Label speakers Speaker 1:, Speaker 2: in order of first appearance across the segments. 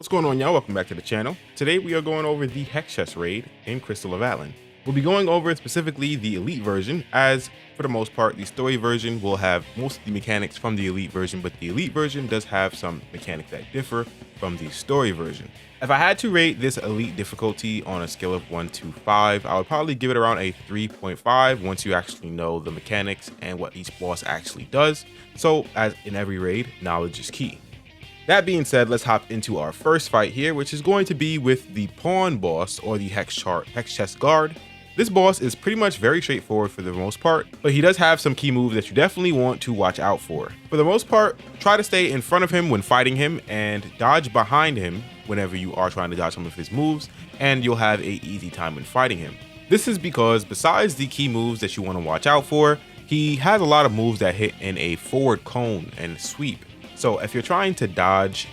Speaker 1: What's going on, y'all? Welcome back to the channel. Today we are going over the Hex Chess Raid in Crystal of Atlan. We'll be going over specifically the Elite version, as for the most part the story version will have most of the mechanics from the Elite version, but the Elite version does have some mechanics that differ from the story version. If I had to rate this Elite difficulty on a scale of 1 to 5, I would probably give it around a 3.5 once you actually know the mechanics and what each boss actually does. So as in every raid, knowledge is key. That being said, let's hop into our first fight here, which is going to be with the pawn boss, or the Hex Chess Guard. This boss is pretty much very straightforward for the most part, but he does have some key moves that you definitely want to watch out for. For the most part, try to stay in front of him when fighting him and dodge behind him whenever you are trying to dodge some of his moves, and you'll have an easy time when fighting him. This is because besides the key moves that you want to watch out for, he has a lot of moves that hit in a forward cone and sweep. So if you're trying to dodge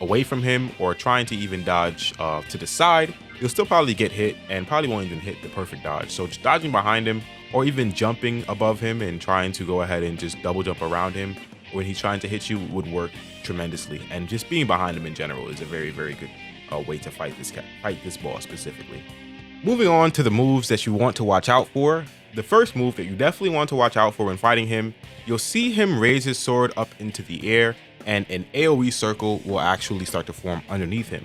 Speaker 1: away from him, or trying to even dodge to the side, you'll still probably get hit and probably won't even hit the perfect dodge. So just dodging behind him, or even jumping above him and trying to go ahead and just double jump around him when he's trying to hit you would work tremendously. And just being behind him in general is a very, very good way to fight this boss specifically. Moving on to the moves that you want to watch out for. The first move that you definitely want to watch out for when fighting him, you'll see him raise his sword up into the air, and an AoE circle will actually start to form underneath him.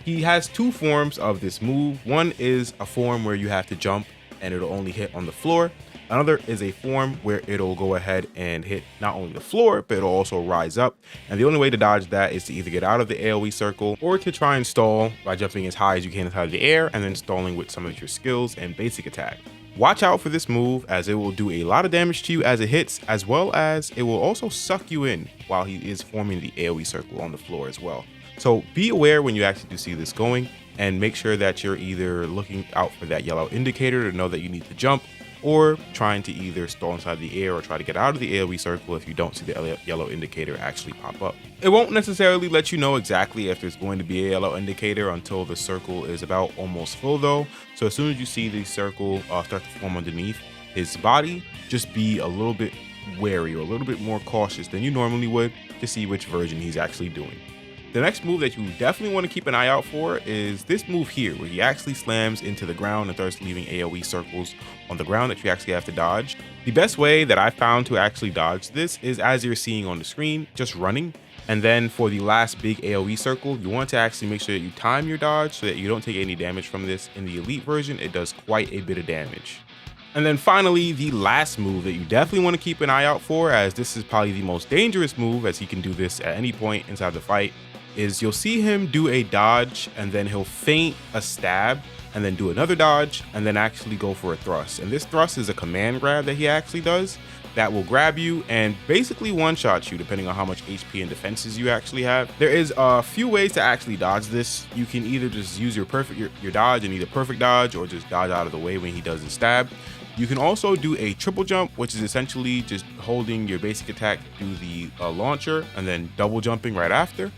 Speaker 1: He has two forms of this move. One is a form where you have to jump and it'll only hit on the floor. Another is a form where it'll go ahead and hit not only the floor, but it'll also rise up. And the only way to dodge that is to either get out of the AoE circle, or to try and stall by jumping as high as you can inside of the air and then stalling with some of your skills and basic attack. Watch out for this move, as it will do a lot of damage to you as it hits, as well as it will also suck you in while he is forming the AoE circle on the floor as well. So be aware when you actually do see this going, and make sure that you're either looking out for that yellow indicator to know that you need to jump, or trying to either stall inside the air or try to get out of the AoE circle if you don't see the yellow indicator actually pop up. It won't necessarily let you know exactly if there's going to be a yellow indicator until the circle is about almost full though. So as soon as you see the circle start to form underneath his body, just be a little bit wary or a little bit more cautious than you normally would to see which version he's actually doing. The next move that you definitely want to keep an eye out for is this move here, where he actually slams into the ground and starts leaving AoE circles on the ground that you actually have to dodge. The best way that I found to actually dodge this is as you're seeing on the screen, just running. And then for the last big AoE circle, you want to actually make sure that you time your dodge so that you don't take any damage from this. In the Elite version, it does quite a bit of damage. And then finally, the last move that you definitely want to keep an eye out for, as this is probably the most dangerous move, as he can do this at any point inside the fight, is you'll see him do a dodge and then he'll feint a stab and then do another dodge and then actually go for a thrust. And this thrust is a command grab that he actually does that will grab you and basically one-shot you depending on how much HP and defenses you actually have. There is a few ways to actually dodge this. You can either just use your dodge and either perfect dodge, or just dodge out of the way when he does his stab. You can also do a triple jump, which is essentially just holding your basic attack through the launcher and then double jumping right after.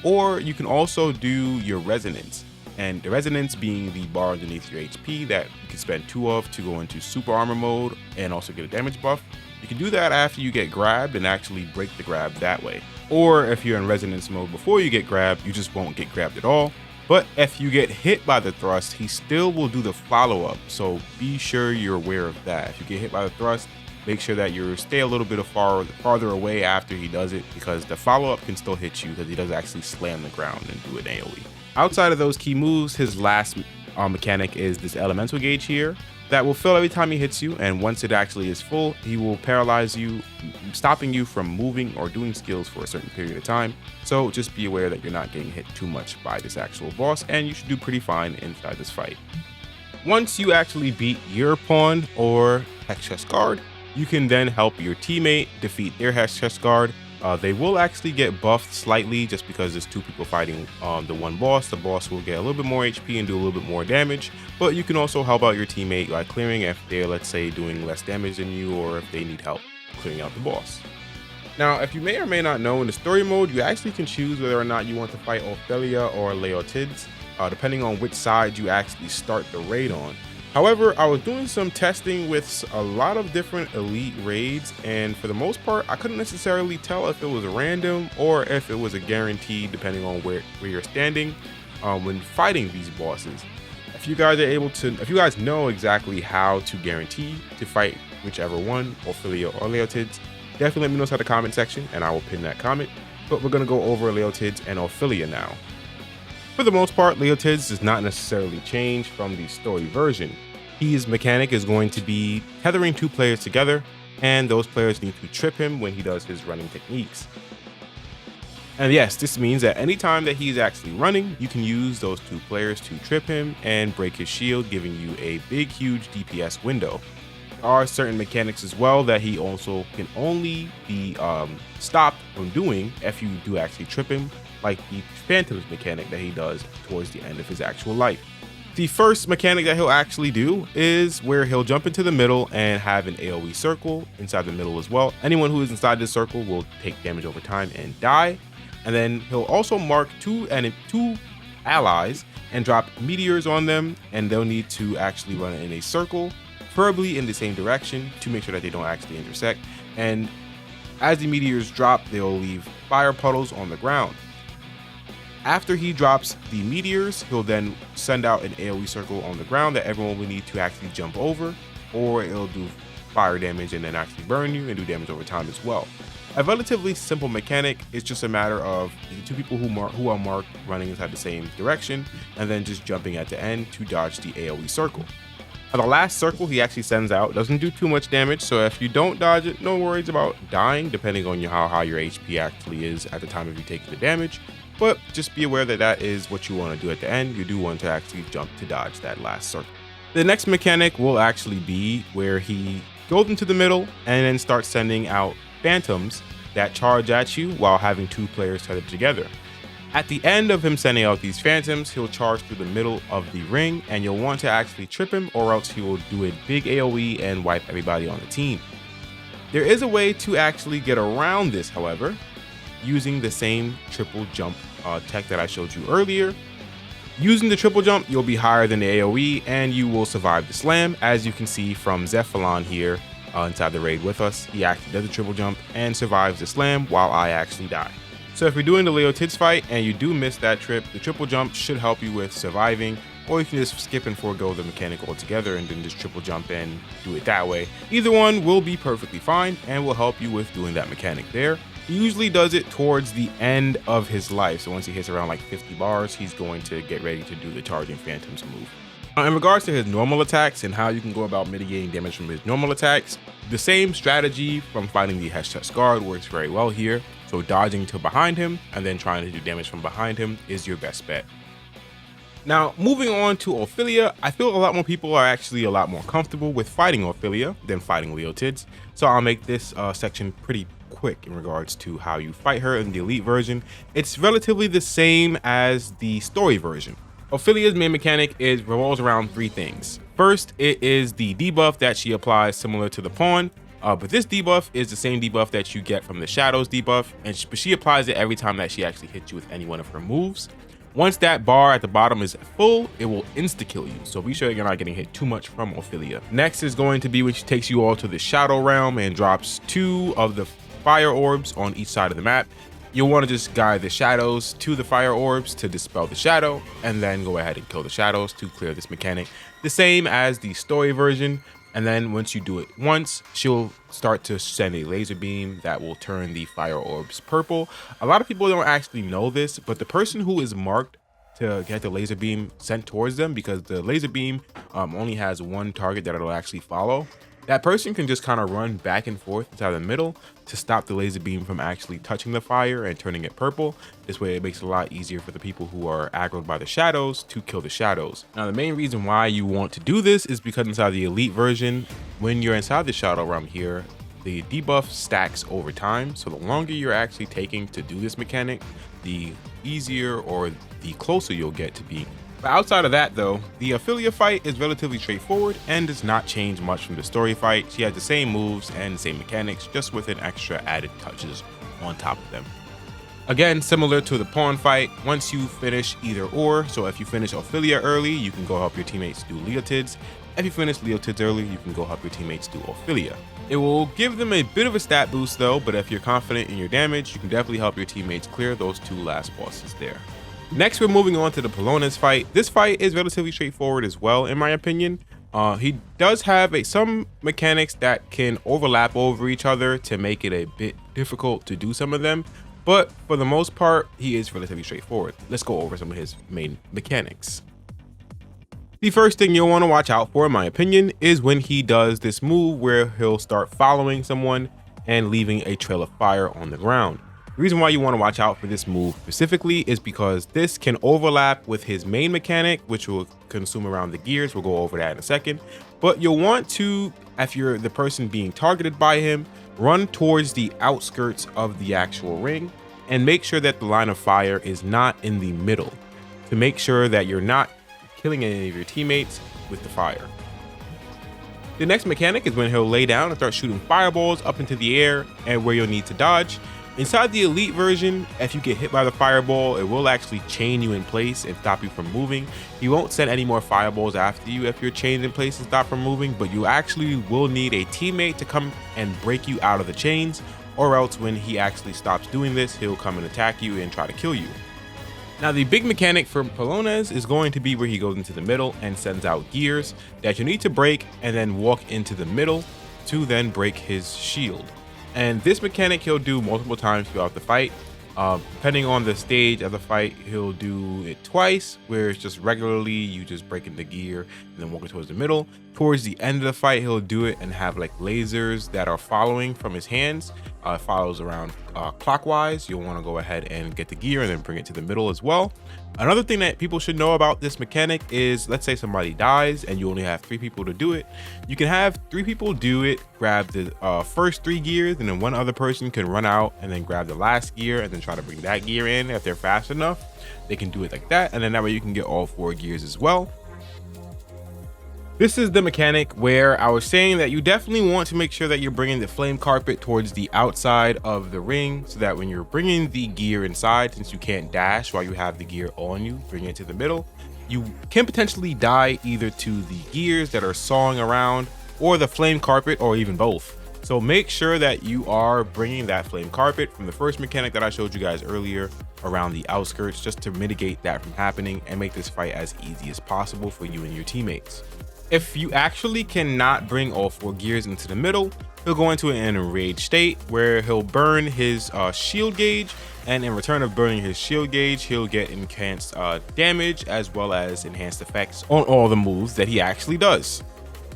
Speaker 1: Or you can also do your resonance, and the resonance being the bar underneath your HP that you can spend 2 of to go into super armor mode and also get a damage buff. You can do that after you get grabbed and actually break the grab that way. Or if you're in resonance mode before you get grabbed, you just won't get grabbed at all. But if you get hit by the thrust, he still will do the follow-up, so be sure you're aware of that. If you get hit by the thrust, make sure that you stay a little bit farther away after he does it, because the follow-up can still hit you because he does actually slam the ground and do an AoE. Outside of those key moves, his last mechanic is this elemental gauge here that will fill every time he hits you, and once it actually is full, he will paralyze you, stopping you from moving or doing skills for a certain period of time. So just be aware that you're not getting hit too much by this actual boss, and you should do pretty fine inside this fight. Once you actually beat your pawn or Hex Chess Guard, you can then help your teammate defeat their Hex Chess Guard. They will actually get buffed slightly just because there's 2 people fighting the one boss. The boss will get a little bit more HP and do a little bit more damage, but you can also help out your teammate by clearing if they're, let's say, doing less damage than you, or if they need help clearing out the boss. Now, if you may or may not know, in the story mode, you actually can choose whether or not you want to fight Ophelia or Leotids, depending on which side you actually start the raid on. However, I was doing some testing with a lot of different elite raids, and for the most part, I couldn't necessarily tell if it was a random or if it was a guarantee, depending on where you're standing when fighting these bosses. If you guys know exactly how to guarantee to fight whichever one, Ophelia or Leotids, definitely let me know inside the comment section and I will pin that comment. But we're gonna go over Leotids and Ophelia now. For the most part, Leotids does not necessarily change from the story version. His mechanic is going to be tethering 2 players together, and those players need to trip him when he does his running techniques. And yes, this means that anytime that he's actually running, you can use those 2 players to trip him and break his shield, giving you a big, huge DPS window. There are certain mechanics as well that he also can only be stopped from doing if you do actually trip him, like the Phantoms mechanic that he does towards the end of his actual life. The first mechanic that he'll actually do is where he'll jump into the middle and have an AoE circle inside the middle as well. Anyone who is inside this circle will take damage over time and die. And then he'll also mark 2 allies and drop meteors on them, and they'll need to actually run in a circle, preferably in the same direction to make sure that they don't actually intersect. And as the meteors drop, they'll leave fire puddles on the ground. After he drops the meteors, he'll then send out an AoE circle on the ground that everyone will need to actually jump over, or it'll do fire damage and then actually burn you and do damage over time as well. A relatively simple mechanic. It's just a matter of the 2 people who are marked running inside the same direction and then just jumping at the end to dodge the AoE circle. Now, the last circle he actually sends out doesn't do too much damage, so if you don't dodge it, no worries about dying, depending on how high your HP actually is at the time of you taking the damage. But just be aware that that is what you want to do at the end. You do want to actually jump to dodge that last circle. The next mechanic will actually be where he goes into the middle and then starts sending out phantoms that charge at you while having 2 players tethered together. At the end of him sending out these phantoms, he'll charge through the middle of the ring, and you'll want to actually trip him, or else he will do a big AoE and wipe everybody on the team. There is a way to actually get around this, however, using the same triple jump tech that I showed you earlier. Using the triple jump, you'll be higher than the AoE and you will survive the slam. As you can see from Zephalon here inside the raid with us, he actually does the triple jump and survives the slam while I actually die. So if you're doing the Leotids fight and you do miss that trip, the triple jump should help you with surviving, or you can just skip and forego the mechanic altogether and then just triple jump and do it that way. Either one will be perfectly fine and will help you with doing that mechanic there. He usually does it towards the end of his life, so once he hits around like 50 bars, he's going to get ready to do the charging phantoms move. In regards to his normal attacks and how you can go about mitigating damage from his normal attacks, the same strategy from fighting the Hexchess guard works very well here. So dodging to behind him and then trying to do damage from behind him is your best bet. Now, moving on to Ophelia, I feel a lot more people are actually a lot more comfortable with fighting Ophelia than fighting Leotids. So I'll make this section pretty quick in regards to how you fight her in the elite version. It's relatively the same as the story version. Ophelia's main mechanic revolves around 3 things. First, it is the debuff that she applies similar to the pawn, but this debuff is the same debuff that you get from the Shadows debuff, but she applies it every time that she actually hits you with any one of her moves. Once that bar at the bottom is full, it will insta-kill you, so be sure you're not getting hit too much from Ophelia. Next is going to be when she takes you all to the Shadow Realm and drops 2 of the fire orbs on each side of the map. You'll want to just guide the shadows to the fire orbs to dispel the shadow, and then go ahead and kill the shadows to clear this mechanic. The same as the story version, and then once you do it once, she'll start to send a laser beam that will turn the fire orbs purple. A lot of people don't actually know this, but the person who is marked to get the laser beam sent towards them, because the laser beam only has 1 target that it'll actually follow, that person can just kind of run back and forth inside the middle to stop the laser beam from actually touching the fire and turning it purple. This way it makes it a lot easier for the people who are aggroed by the shadows to kill the shadows. Now, the main reason why you want to do this is because inside the elite version, when you're inside the Shadow Realm here, the debuff stacks over time. So the longer you're actually taking to do this mechanic, the easier or the closer you'll get to being. But outside of that though, the Ophelia fight is relatively straightforward and does not change much from the story fight. She has the same moves and the same mechanics, just with an extra added touches on top of them. Again, similar to the pawn fight, once you finish either or, so if you finish Ophelia early, you can go help your teammates do Leotids. If you finish Leotids early, you can go help your teammates do Ophelia. It will give them a bit of a stat boost though, but if you're confident in your damage, you can definitely help your teammates clear those 2 last bosses there. Next, we're moving on to the Polones fight. This fight is relatively straightforward as well, in my opinion. He does have some mechanics that can overlap over each other to make it a bit difficult to do some of them, but for the most part, he is relatively straightforward. Let's go over some of his main mechanics. The first thing you'll want to watch out for, in my opinion, is when he does this move where he'll start following someone and leaving a trail of fire on the ground. The reason why you want to watch out for this move specifically is because this can overlap with his main mechanic, which will consume around the gears. We'll go over that in a second. But you'll want to, if you're the person being targeted by him, run towards the outskirts of the actual ring and make sure that the line of fire is not in the middle, to make sure that you're not killing any of your teammates with the fire. The next mechanic is when he'll lay down and start shooting fireballs up into the air and where you'll need to dodge. Inside the elite version, if you get hit by the fireball, it will actually chain you in place and stop you from moving. You won't send any more fireballs after you if you're chained in place and stop from moving, but you actually will need a teammate to come and break you out of the chains, or else when he actually stops doing this, he'll come and attack you and try to kill you. Now, the big mechanic for Polones is going to be where he goes into the middle and sends out gears that you need to break and then walk into the middle to then break his shield. And this mechanic he'll do multiple times throughout the fight. Depending on the stage of the fight, he'll do it twice, where it's just regularly you just breaking the gear and then walking towards the middle. Towards the end of the fight, he'll do it and have like lasers that are following from his hands. Follows around clockwise. You'll want to go ahead and get the gear and then bring it to the middle as well. Another thing that people should know about this mechanic is, let's say somebody dies and you only have 3 people to do it. You can have 3 people do it, grab the first 3 gears, and then one other person can run out and then grab the last gear and then try to bring that gear in. If they're fast enough, they can do it like that, and then that way you can get all 4 gears as well. This is the mechanic where I was saying that you definitely want to make sure that you're bringing the flame carpet towards the outside of the ring, so that when you're bringing the gear inside, since you can't dash while you have the gear on you, bring it to the middle. You can potentially die either to the gears that are sawing around or the flame carpet, or even both. So make sure that you are bringing that flame carpet from the first mechanic that I showed you guys earlier around the outskirts, just to mitigate that from happening and make this fight as easy as possible for you and your teammates. If you actually cannot bring all 4 gears into the middle, he'll go into an enraged state where he'll burn his shield gauge, and in return of burning his shield gauge, he'll get enhanced damage as well as enhanced effects on all the moves that he actually does.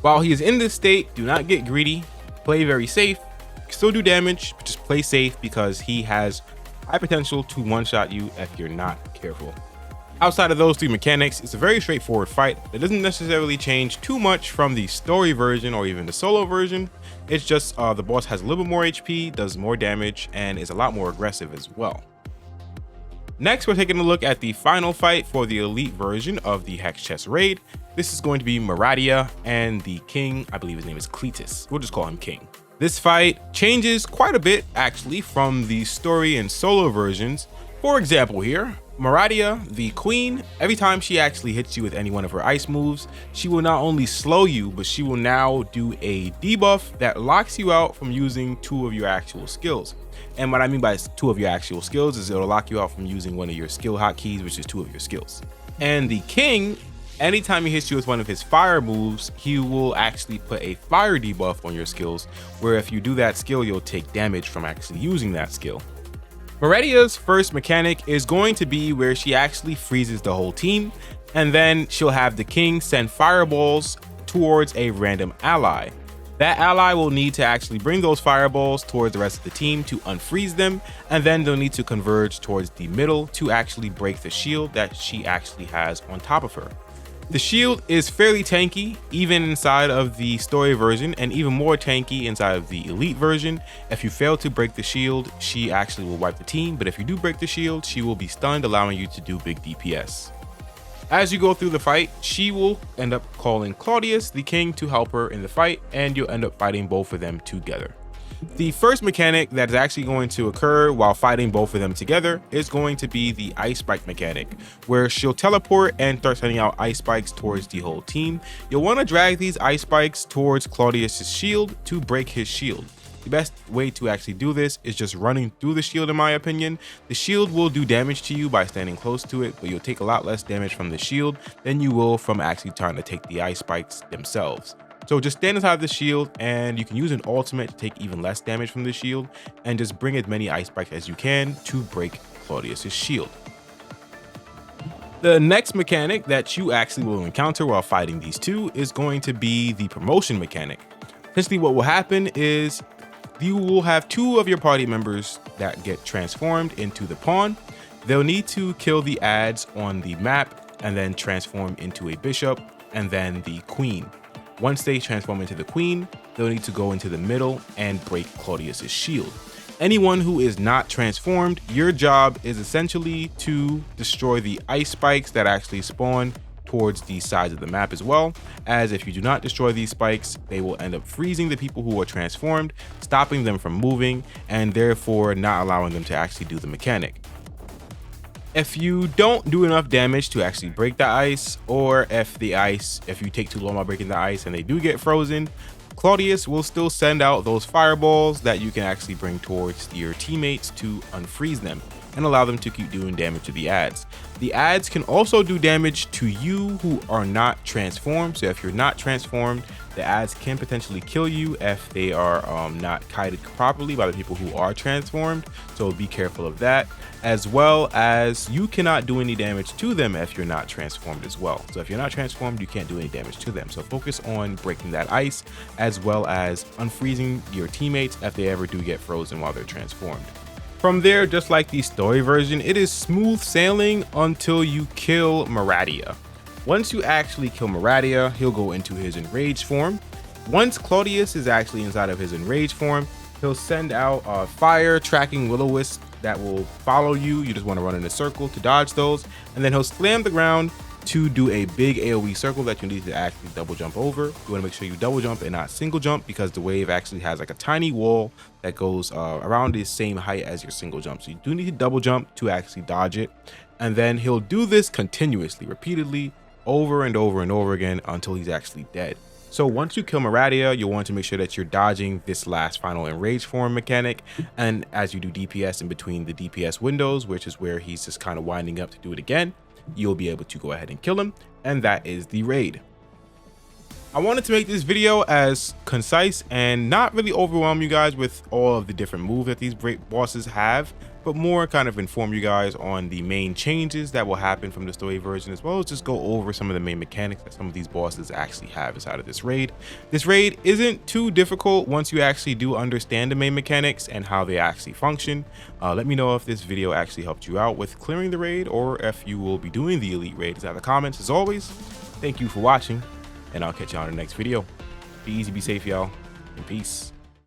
Speaker 1: While he is in this state, do not get greedy, play very safe. You can still do damage, but just play safe because he has high potential to one-shot you if you're not careful. Outside of those 3 mechanics, it's a very straightforward fight that doesn't necessarily change too much from the story version or even the solo version. It's just the boss has a little bit more HP, does more damage, and is a lot more aggressive as well. Next, we're taking a look at the final fight for the elite version of the Hex Chess Raid. This is going to be Meradia and the king. I believe his name is Claudius. We'll just call him King. This fight changes quite a bit actually from the story and solo versions. For example here, Meradia, the queen, every time she actually hits you with any one of her ice moves, she will not only slow you, but she will now do a debuff that locks you out from using 2 of your actual skills. And what I mean by 2 of your actual skills is it'll lock you out from using one of your skill hotkeys, which is 2 of your skills. And the king, anytime he hits you with one of his fire moves, he will actually put a fire debuff on your skills, where if you do that skill, you'll take damage from actually using that skill. Meradia's first mechanic is going to be where she actually freezes the whole team, and then she'll have the king send fireballs towards a random ally. That ally will need to actually bring those fireballs towards the rest of the team to unfreeze them, and then they'll need to converge towards the middle to actually break the shield that she actually has on top of her. The shield is fairly tanky, even inside of the story version, and even more tanky inside of the elite version. If you fail to break the shield, she actually will wipe the team, but if you do break the shield, she will be stunned, allowing you to do big DPS. As you go through the fight, she will end up calling Claudius, the king, to help her in the fight, and you'll end up fighting both of them together. The first mechanic that is actually going to occur while fighting both of them together is going to be the ice spike mechanic, where she'll teleport and start sending out ice spikes towards the whole team. You'll want to drag these ice spikes towards Claudius's shield to break his shield. The best way to actually do this is just running through the shield, in my opinion. The shield will do damage to you by standing close to it, but you'll take a lot less damage from the shield than you will from actually trying to take the ice spikes themselves. So just stand inside the shield, and you can use an ultimate to take even less damage from the shield, and just bring as many ice spikes as you can to break Claudius's shield. The next mechanic that you actually will encounter while fighting these two is going to be the promotion mechanic. Essentially what will happen is you will have two of your party members that get transformed into the pawn. They'll need to kill the adds on the map and then transform into a bishop and then the queen. Once they transform into the queen, they'll need to go into the middle and break Claudius's shield. Anyone who is not transformed, your job is essentially to destroy the ice spikes that actually spawn towards the sides of the map, as well as if you do not destroy these spikes, they will end up freezing the people who are transformed, stopping them from moving, and therefore not allowing them to actually do the mechanic. If you don't do enough damage to actually break the ice, or if you take too long while breaking the ice and they do get frozen, Claudius will still send out those fireballs that you can actually bring towards your teammates to unfreeze them and allow them to keep doing damage to the adds. The adds can also do damage to you who are not transformed. So if you're not transformed, the adds can potentially kill you if they are not kited properly by the people who are transformed. So be careful of that, as well as you cannot do any damage to them if you're not transformed as well. So if you're not transformed, you can't do any damage to them. So focus on breaking that ice, as well as unfreezing your teammates if they ever do get frozen while they're transformed. From there, just like the story version, it is smooth sailing until you kill Meradia. Once you actually kill Meradia, he'll go into his enraged form. Once Claudius is actually inside of his enraged form, he'll send out a fire tracking will-o-wisp that will follow you. You just want to run in a circle to dodge those, and then he'll slam the ground to do a big AoE circle that you need to actually double jump over. You want to make sure you double jump and not single jump, because the wave actually has like a tiny wall that goes around the same height as your single jump. So you do need to double jump to actually dodge it. And then he'll do this continuously, repeatedly, over and over and over again until he's actually dead. So once you kill Meradia, you'll want to make sure that you're dodging this last final enraged form mechanic. And as you do DPS in between the DPS windows, which is where he's just kind of winding up to do it again, you'll be able to go ahead and kill him, and that is the raid. I wanted to make this video as concise and not really overwhelm you guys with all of the different moves that these great bosses have, but more kind of inform you guys on the main changes that will happen from the story version, as well as just go over some of the main mechanics that some of these bosses actually have inside of this raid. This raid isn't too difficult once you actually do understand the main mechanics and how they actually function. Let me know if this video actually helped you out with clearing the raid, or if you will be doing the elite raid in the comments. As always, thank you for watching, and I'll catch you on the next video. Be easy, be safe, y'all, and peace.